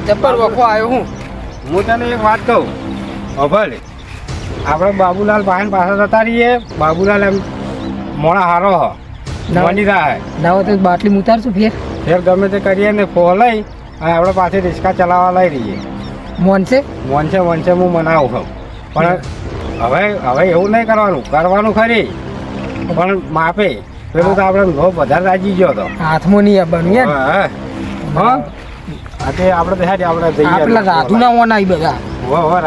જબ્બર વખો આવ્યો હું તને એક વાત કહું ભલે આપણે બાબુલાલ પાછળ જતા રહીએ. બાબુલાલ એમ મોડા હારો હ મની થાય ના હોય તો બાટલી ઉતારશું ફેર ગમે તે કરીએ ને ફો લઈ અને આપણે પાછી રિક્ષા ચલાવવા લઈ રહીએ. મોનસે મોનસે હું મનાવું છું પણ હવે એવું નહીં કરવાનું ખરી પણ માપે પેલું તો આપણે વધારે રાજી ગયો હતો હાથમાં નહીં આવવાનું યાર. હા તે આપણે જઈએ પેલા રાધુ ના ઓન આવી બધા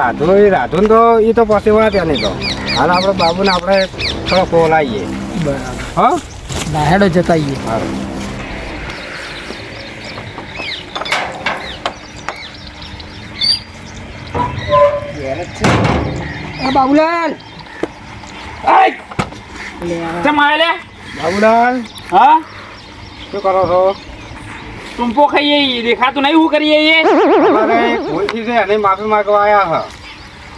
રાધુ તો એ તો પછી વાત નહીં તો હાલ આપણે બાબુને આપણે થોડો ખોલાવીએ. બરાબર હા નાહેડો જતાઈએ. સારું બાબુલાલ બાબુલાલ હા શું કરો છો? ટૂંપો ખાઈએ દેખાતું નહીં શું કરીએ અરે ભૂલથી છે એને માફી માંગવા આવ્યા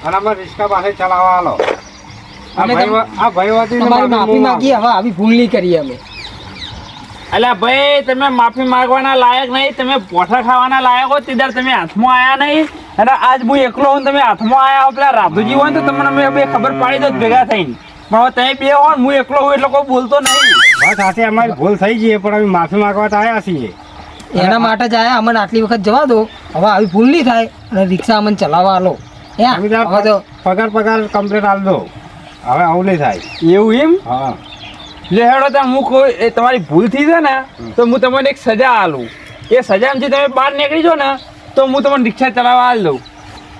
છે અને અમે રિક્ષા પાસે ચલાવવા આલો. આ ભાઈ વતી તમારી માફી માંગીએ હવે આવી ભૂલ નહીં કરીએ અમે. અલ્યા ભાઈ તમે માફી માંગવાના લાયક નહીં, તમે પોઠા ખાવાના લાયક હો. તીધાર તમે હાથમાં આયા નહીં અને આજ હું એકલો હું તમે હાથમાં આયા હો. પેલા રાધુજી હોય ને તો તમને અમે બે ખબર પાડી દો ભેગા થઈને. પણ હવે તમે બે હો ને હું એકલો હું એટલે કોઈ બોલતો નહીં. વાત સાથે અમારી ભૂલ થઈ ગઈ પણ અમે માફી માંગવા તો આવ્યા છીએ. એના માટે જ આયા. અમને આટલી વખત જવા દો, હવે આવી ભૂલ નહીં થાય અને રિક્ષા અમને ચલાવવા આલો. હવે તો પગાર કમ્પ્લીટ આલ દો. હવે આવું નહીં થાય. એવું એમ? હા લે હેડો ત્યાં હું કોઈ એ તમારી ભૂલ થઈ છે ને તો હું તમને એક સજા આલું. એ સજામાંથી તમે બહાર નીકળી જાઓ ને તો હું તમને રિક્ષા ચલાવવા આલ દઉં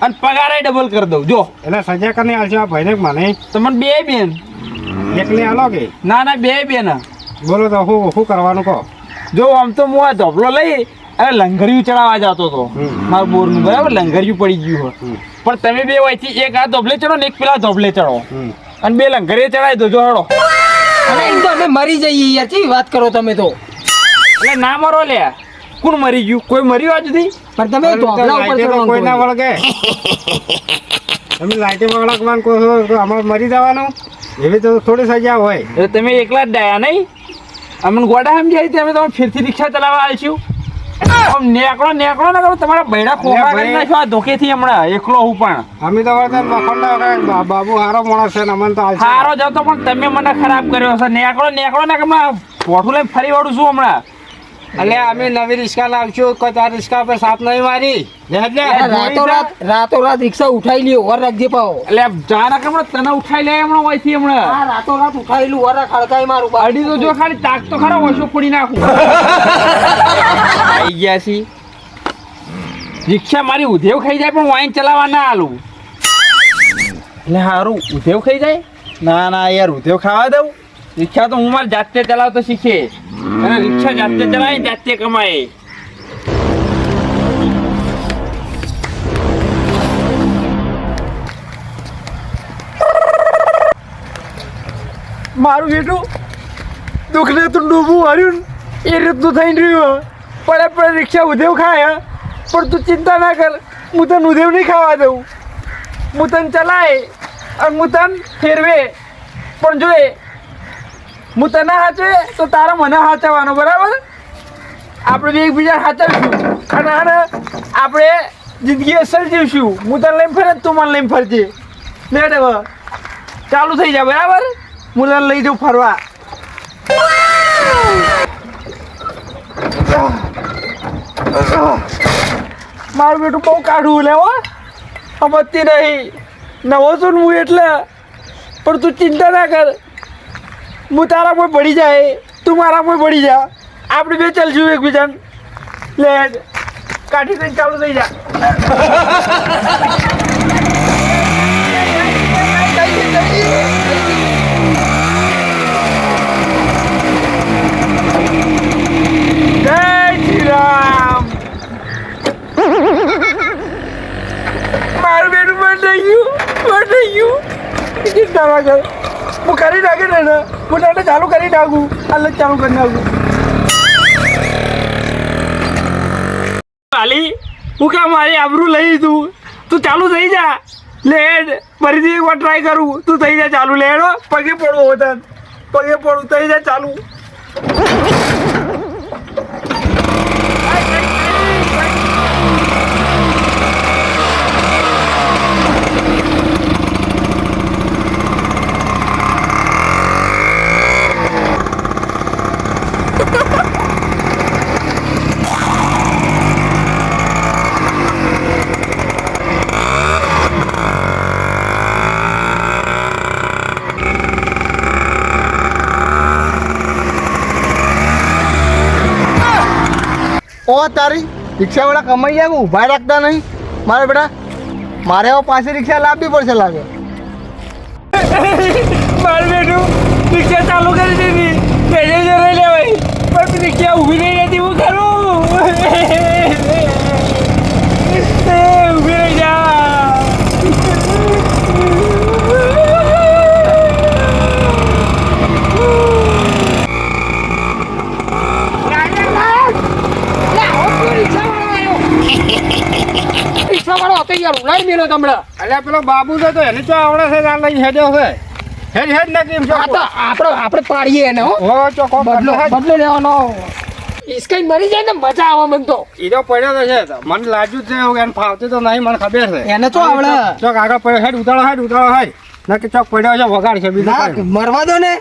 અને પગારે ડબલ કરી દઉં. જો એટલે સજા કરીને આલશો આ ભાઈને મને તમને બે બેન એકલી આલો કે ના બે બેન. બોલો તો શું કરવાનું કહો. જો આમ તો હું આ ધોપલો લઈ અને લંગરિયું ચડાવવા જતો હતો મારા બોરનું, બરાબર? લંગરિયું પડી ગયું હોય પણ તમે બે હોયથી એક આ ધોપલે ચડો ને એક પેલા ધોપલે ચડો અને બે લંગરિયે ચડાવી દો. જો હેડો. અને એમ તો અમે મરી જઈએ યાર. કેવી વાત કરો તમે તો. એટલે ના મરો લે. કોણ મરી ગયું? કોઈ મર્યું આજ સુધી? પણ તમે ધોપલા ઉપર ચડવાનું કોઈ ના વળગે. તમે લાઈટે વળગવાનું કહો છો તો અમારે મરી જવાનું? એવી તો થોડી સજા હોય. એટલે તમે એકલા જ ડાયા નહીં? અમને ગોડા સમજાય અમે તમે ફેરથી રિક્ષા ચલાવવા આવીશું. આમ નેકળો ને કરો તમારા બૈડા ખોખા કરી નાખ્યો આ ધોકેથી હમણાં એકલો હું પણ. અમે તો વળતા બાબુ હારો માણસ છે ને અમને તો સારો જતો પણ તમે મને ખરાબ કર્યો છે. નેકળો ને હમણાં પોઠું લઈને ફરી વાળું છું હમણાં. એટલે અમે નવી રિક્ષા લાવશું કોઈ તાર રિક્ષા પર સાપ નહીં મારી. રાતોરાત રિક્ષા ઉઠાઈ લ્યો. વર રાખજે પાવો. એટલે જાના કે હમણાં તને ઉઠાઈ લે હમણાં હોય છે હમણાં. રાતોરાત ઉઠાયેલું વર ખડકાઈ મારું. અડી તો જો ખાલી તાક તો ખરા ઓછો ફોડી નાખું. આવી ગયા છી. રિક્ષા મારી ઉધેવ ખાઈ જાય પણ વાઈન ચલાવવા ના આલું. એટલે સારું ઉધેવ ખાઈ જાય? ના યાર ઉધેવ ખાવા દઉં. રિક્ષા તો હું મારે જાતે ચલાવતો શીખે અને રિક્ષા જાતે ચલાવે જાતે કમાય. મારું બેટું દુઃખને તું ડૂબું હાર્યું એ રીતનું થઈને રહ્યું. પડે રિક્ષા ઉધેવ ખાય પણ તું ચિંતા ના કર, હું તને ઉધેવ નહીં ખાવા દઉં. હું તને ચલાય અને હું તને ફેરવે પણ જોઈએ હું તને સાચવે તો તારા મને સાચવવાનો, બરાબર? આપણે બે એકબીજા સાચવીશું અને આપણે જિંદગી અસર જીવશું. હું તને લઈને ફરે તું મને લઈને ફરજે. લેટ હવે ચાલુ થઈ જાય, બરાબર? હું તને લઈ જાઉં ફરવા. મારું બેટું બહુ કાઢવું લેવો સમજતી નહીં. નવો છું હું એટલે. પણ તું ચિંતા ના કર, હું તારા પર પડી જાય તું મારા પર પડી જા. આપણે બે ચાલશું એકબીજાને. લે કાઢી દઈને ચાલુ થઈ જા. જય શ્રી રામ. મારું બેટું બંધ થઈ ગયું. ચિંતા ના કર, હું કરી નાખી ને હું તને ચાલુ કરી નાખું. હાલ ચાલુ કરી નાખું. હાલી હું કામ મારી આબરૂ લઈ લીધું. તું ચાલુ થઈ જા. લેડ ફરીથી એકવાર ટ્રાય કરું. તું થઈ જા ચાલુ. લેડો પગે પડવું હોતા પગે પડવું. થઈ જા ચાલુ. ઓ તારી રિક્ષાવાળા કમાઈ જાય ઊભા રાખતા નહીં મારે બેટા મારે હવે પાસે રિક્ષા લાવવી પડશે લાગે મારું બેટું રિક્ષા ચાલુ કરી દીધી પેસેન્જર લઈ લેવાય પણ રિક્ષા ઊભી નહીં રહેતી હું કરું ઊભી રહી જા રિક્ષાવાળો હતો યાર ઉલાડી મેલો તમને. અલ્યા પેલો બાબુ છે તો એને ચો આવડે છે આ લઈને હેડ્યો છે હેડ ને કેમ છો આ તો આપણે પાડીએ એને હો. હો ચોકો બદલો લેવાનો. ઈસકાઈ મરી જાય ને મજા આવે મને તો. ઈરો પડ્યો તો છે મને લાગ્યું જ છે એને ફાવતું તો નહીં મને ખબર છે એને તો આવડે. ચોક આગળ પડ્યો હેડ ઉતાળો હેડ ના કે ચોક પડ્યો છે વગાડ છે બીજું ના, કાંઈ. મરવા દો ને.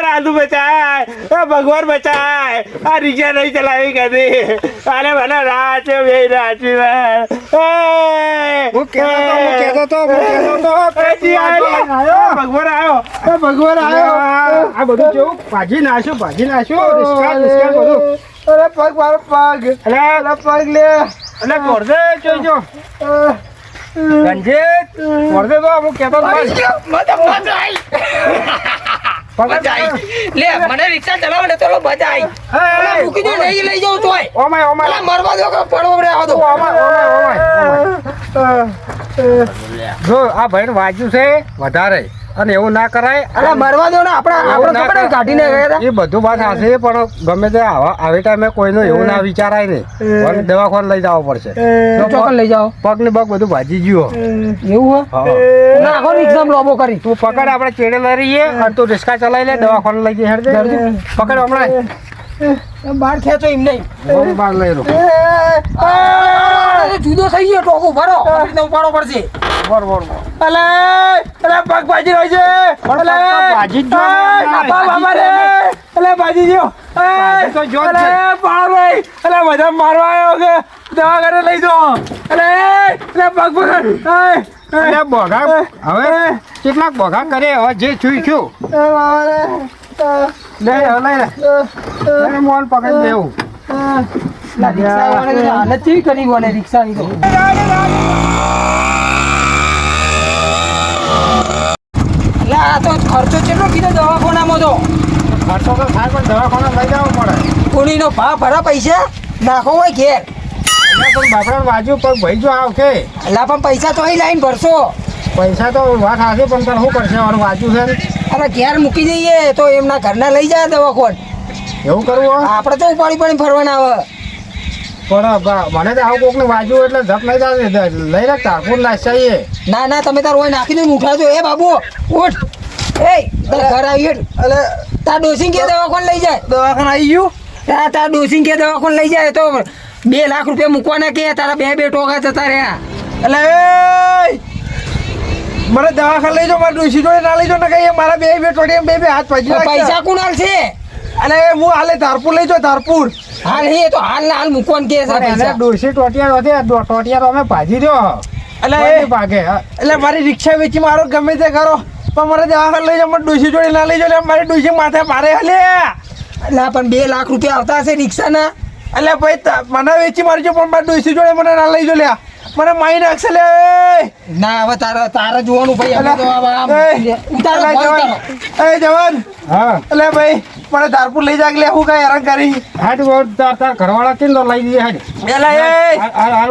રાધુ બચાય ભગવાન બચાય આ રિક્ષા નહીં ચલાવી કદી અરે મને રાત બે રાત ભગવાન આવ્યો આ બધું કેવું ભાજી નાખ્યું બધું અરે પગ મારો પગ અરે પગ લે એટલે કોરદે જોઈજો રંજીત કોરદે તો હું કહેતો લે મને રિક્ષા ચલાવવા તો મજા આવી. મૂકી દો નહીં લઈ જાઉં તોય. ઓમાય મરવા દો કે પડવો પડે આવો તો. જો આ ભાઈ વાંચ્યું છે વધારે અને એવું ના કરાય અરે મરવા દો ને આપણે ખબર કાઢીને ગયા હતા. એ બધું વાત સાચી છે પણ ગમે તે આવી ટાઈમે કોઈનું એવું ના વિચારાય નહીં દવાખાને લઈ જવો પડશે ચોકન લઈ જાઓ. પગ ને પગ બધું ભાજી ગયું એવું હે નાખો રિક્ષામાં લોબો કરી. તું પકડ આપણે ચેડે લઈ રહીએ અને તું રિક્ષા ચલાવી લે દવાખાને લઈ જઈ હેડ દે પકડ હમણાં બહાર ખેંચો એમ નહીં. બહાર લઈ રહ્યો જુદો થઈ ગયો ટોકો ભરો ઉપાડો પડશે. બરોબર અલે પગ ભાજી રહ્યો છે અલે ભાજી જ બાબા રે અલે ભાજી ગયો તો જો જ અલે છે. પાડ ભાઈ અલે બધા મારવા આવ્યો કે દવાખાને લઈ જાઓ અલે પગ પકડ એટલે બોઘા હવે કેટલાક બોઘા કરે હવે જે છું લે લે મોન પકડી દેવું રિક્ષાવાળાને હાલત કેવી કરી બોલે રિક્ષાની તો. એટલે આ તો ખર્ચો કેટલો કીધો દવાખાનામાં તો. ખર્ચો તો થાય પણ દવાખાને લઈ જવું પડે કોણીનો ભાવ ભરા પૈસા નાખો હોય ઘેર. પણ બાપડા બાજુ પર ભાઈ જો આવશે એટલે પણ પૈસા તો અહીં લાઈન ભરશો. પૈસા તો વાત હશે પણ તને શું કરશે મારું વાંચું છે ને અરે ઘેર મૂકી દઈએ તો એમના ઘરના લઈ જાય દવાખોન. એવું કરવું હોય આપણે તો ઉપાડી ફરવાના આવે. પણ મને તો આવું કોકને વાંચ્યું એટલે ઝપ લઈ જાય લઈ લે તારપુર નાચાઈએ ના ના તમે તાર હોય નાખી દો ઉઠાજો. એ બાબુ ઉઠ એ તાર ઘર આવી એટલે તાર ડોસિંગ કે દવાખોન લઈ જાય. દવાખાને આવી ગયું તાર ડોસિંગ કે દવાખોન લઈ જાય તો 2 લાખ રૂપિયા મૂકવાના કે તારા બે ટોકા જતા રહ્યા. અલે મને દવાખાને લઈ જાઓ મારા ડોશી જોડે ના લઈ જાઓ ને કઈ મારા બે ટોટી બે હાથ ભાજી પૈસા કોણ હાલશે? અલે હું હાલે ધારપુર લઈ જાઓ ધારપુર હાલ હે તો હાલ ના હાલ મૂકવાનું કે છે એને પૈસા. ડોસી ટોટિયા અમે ભાજી દો અલે ભાગે એટલે મારી રિક્ષા વેચી મારો ગમે તે કરો પણ મારે દવાખાને લઈ જાઓ મારી ડોશી જોડે ના લઈ જાઓ મારી ડોશી માથે મારે હાલે એટલે પણ 2 લાખ રૂપિયા આવતા હશે રિક્ષાના. એટલે ભાઈ મને વેચી મારજો પણ મારી ડોશી જોડે મને ના લઈ જાઓ લ્યા મને મારી નાખશે લે ના હવે તારે જોવાનું ભાઈ. અમે તો આમ ઉતારો ફોન ઉતારો. એ જવાન હા એટલે ભાઈ મને ધારપુર લઈ જા લે હું કઈ હેરાન કરી હાડ તાર ઘરવાળા કેમ તો લઈ જઈએ હાડ એલા એ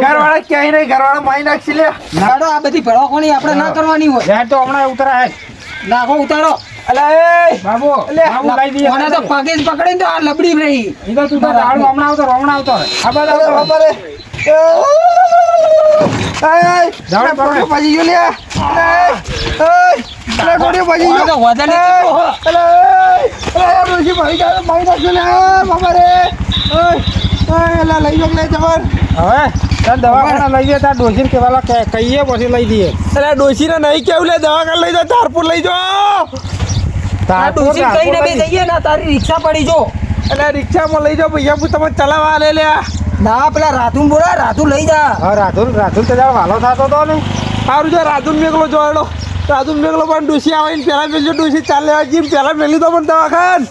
ઘરવાળા ક્યાંય નહીં ઘરવાળા મારી નાખશે લે નાડો આ બધી ભડકોણી આપણે ના કરવાની હોય. હેડ તો હમણાં ઉતરા હેડ નાખો ઉતારો. અલા એ બાબુ લે, બાબુ લઈ જઈએ મને તો પગે જ પકડીને તો આ લબડી રહી. ઈ તો તું તો દાડું હમણાં આવતો આ બાજુ આવતો બાપા રે જાડો પકડ. ભાજી ગયો લે ગોળીઓ ભાજી આ તો ગયો વધારે કેટલો હો. ડોશી ભાઈ મારી નાખશે લે બાપા રે એલા લઈ જાઓ લે જવાન હવે તાર દવાખાના લઈ જઈએ તાર ડોસીને કેવાલા કહીએ પછી લઈ દઈએ અલા ડોશીને નહીં કેવું લે દવાખાને લઈ જાઓ ધારપુર લઈ જાઓ આ ડોસી કઈને બે જઈએ ને તારી રિક્ષા પડી જો. એટલે રિક્ષામાં લઈ જાઓ ભૈયા હું તમે ચલાવવા લે લે ના પેલા રાધુન બોલા રાધુ લઈ જા. હા રાધુલ તો જાવ વાલો થતો હતો ને સારું છે રાધુન મેકલો જોડો તાતું મેઘલો પણ ડોસી આવે ને પહેલાં મેલ્યો ડોસી ચાલ લેવા જઈએ પહેલાં મેલ્યું તો પણ દવાખાન